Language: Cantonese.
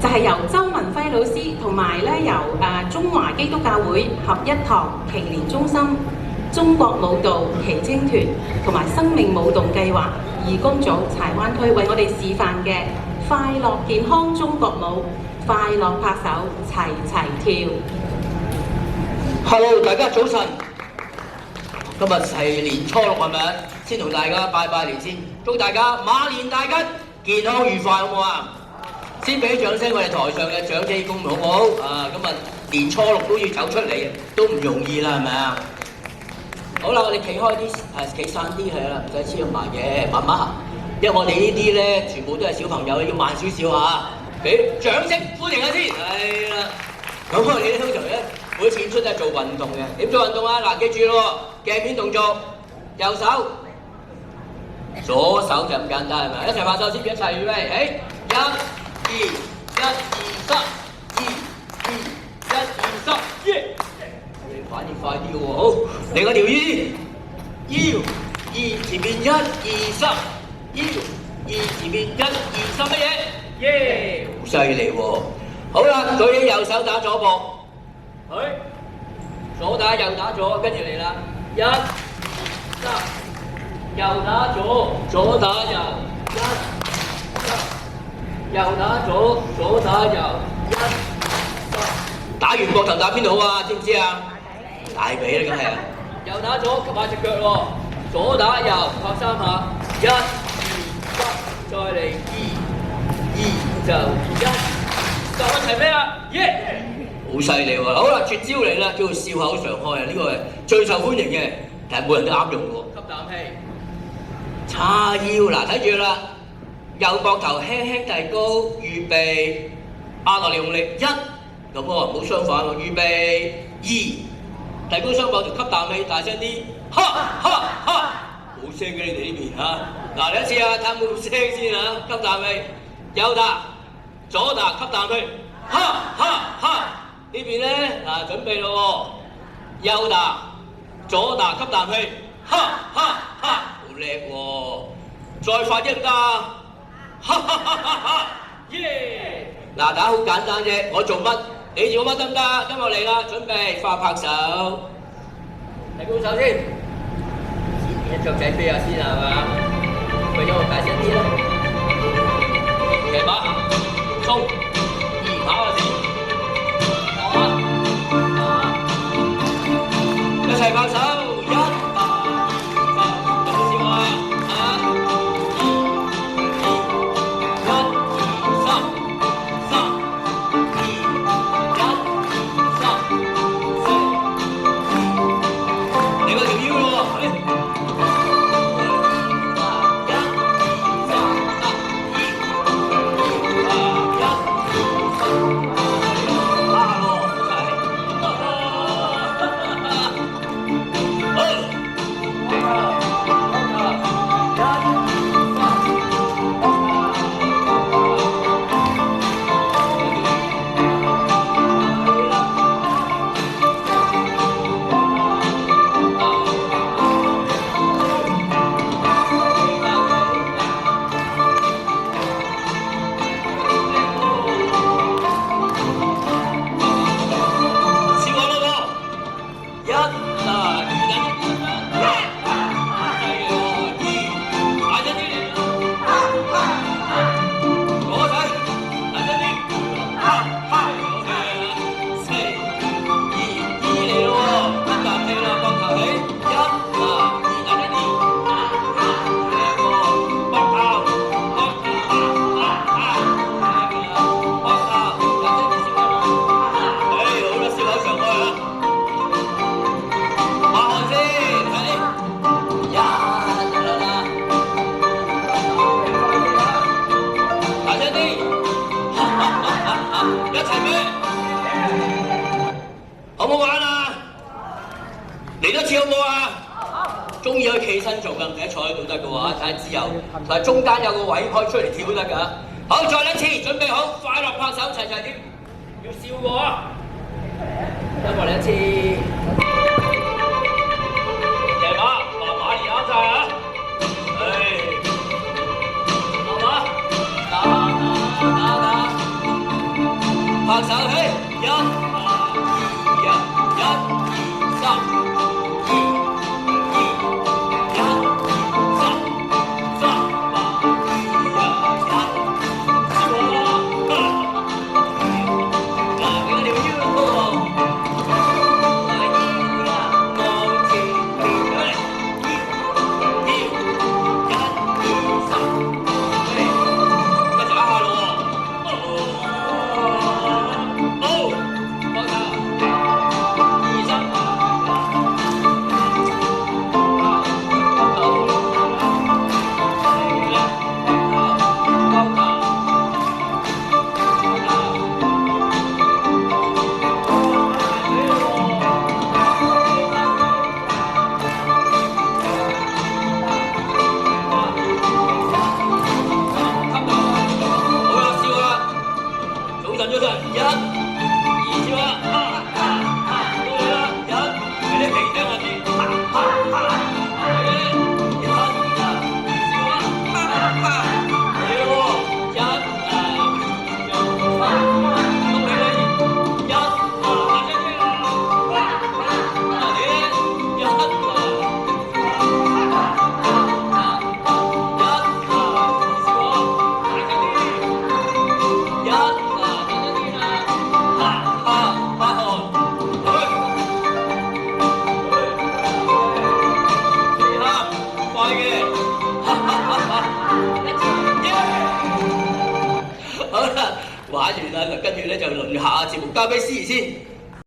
就係由周文輝老師同埋咧由中華基督教會合一堂耆年中心、中國舞蹈耆青團同埋生命舞動計劃義工組柴灣區為我哋示範嘅快樂健康中國舞，快樂拍手，齊齊跳。Hello， 大家早晨。今日係年初六係咪啊？先同大家拜年先，祝大家馬年大吉，健康愉快，好唔好啊？先俾掌聲我哋台上嘅長者義工好唔好？今日年初六都要走出嚟，都唔容易啦，係咪啊？好啦，我哋企開啲，企散啲係啦，唔使黐咁埋嘅，慢慢行。因為我哋呢啲咧，全部都係小朋友，要慢少少嚇。俾掌聲歡迎下先，係啦。咁我哋通常咧，每次演出都係做運動嘅。點做運動啊？嗱，記住咯，鏡片動作，右手、左手就咁簡單係咪？一齊拍手先，一齊預備，1、2、1、2、3、2、2、1、2、3，耶！你反應快啲嘅喎，好，嚟個條腰，前面1、2、3，腰前面1、2、3乜嘢？耶！好犀利喎！好啦，舉起右手打左膊，左打右打左，跟住嚟啦，1、2、3，右打左，左打右，1、2、3，右打左，左打右，1、2、3。打完膊頭打邊度好啊？知唔知啊？大髀啦，梗係啊！右打左，吸下隻腳喎，左打右，拍3下，1、2、3，再嚟2、就1，就一齊咩啊？耶！好犀利喎！好啦，絕招嚟啦，叫做笑口常開啊！呢個係最受歡迎嘅，但係每人都啱用喎。吸啖氣，叉腰嗱，睇住啦，右膊頭輕輕提高，預備，壓落嚟用力1，咁喎，唔好相反喎，預備2，提高雙膊頭，吸啖氣，大聲啲，哈哈哈！冇聲嘅你哋呢邊嚇，嗱你一次啊，睇下冇聲先嚇，吸啖氣，右打，左打，吸啖氣，哈哈哈！呢邊咧嗱，準備咯喎，右打，左打，吸啖氣，哈哈哈！好叻喎，再快啲得，哈哈哈哈！耶！嗱，大家好簡單啫，我做乜你做乜得唔得？跟我嚟啦，準備快拍手，提高手先，一腳仔飛下先係嘛？為咗我大聲啲啦，騎馬，衝，2跑下先。一齊拍手，1、2、3，有冇笑啊？嚟多次好唔好啊？中意可以企身做㗎，唔使坐喺度得嘅喎，睇下自由。同埋中間有個位可以出嚟跳都得㗎。好，再嚟一次，準備好，快樂拍手，齊齊啲，要笑我啊！再嚟一次。騎馬，馬兒啱晒啊！慢馬，打。拍手起，一、二、三、玩完啦，跟住咧就輪下節目交俾司儀先。